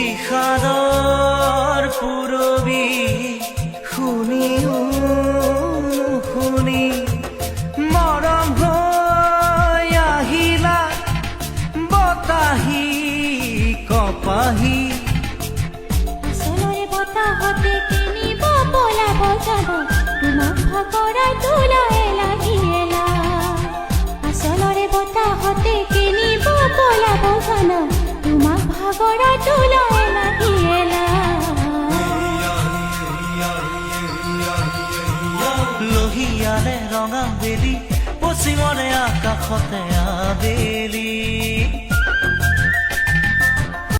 বিষাদৰ পুৰবী শুনিও নুশুনি মৰম হৈ আহিলা বতাহী কপাহী আচলৰে বতাহতে কিনিব পলাব যাব তোমাক ভাগৰাই তোলাই লাগিলা আচলৰে বতাহতে কিনিব পলাব জানা তোমাক ভাগৰাই তোলাই লাগিলা লোহিয়ালে ৰঙা বেলি পশ্চিমৰে আকাশতে আবেলি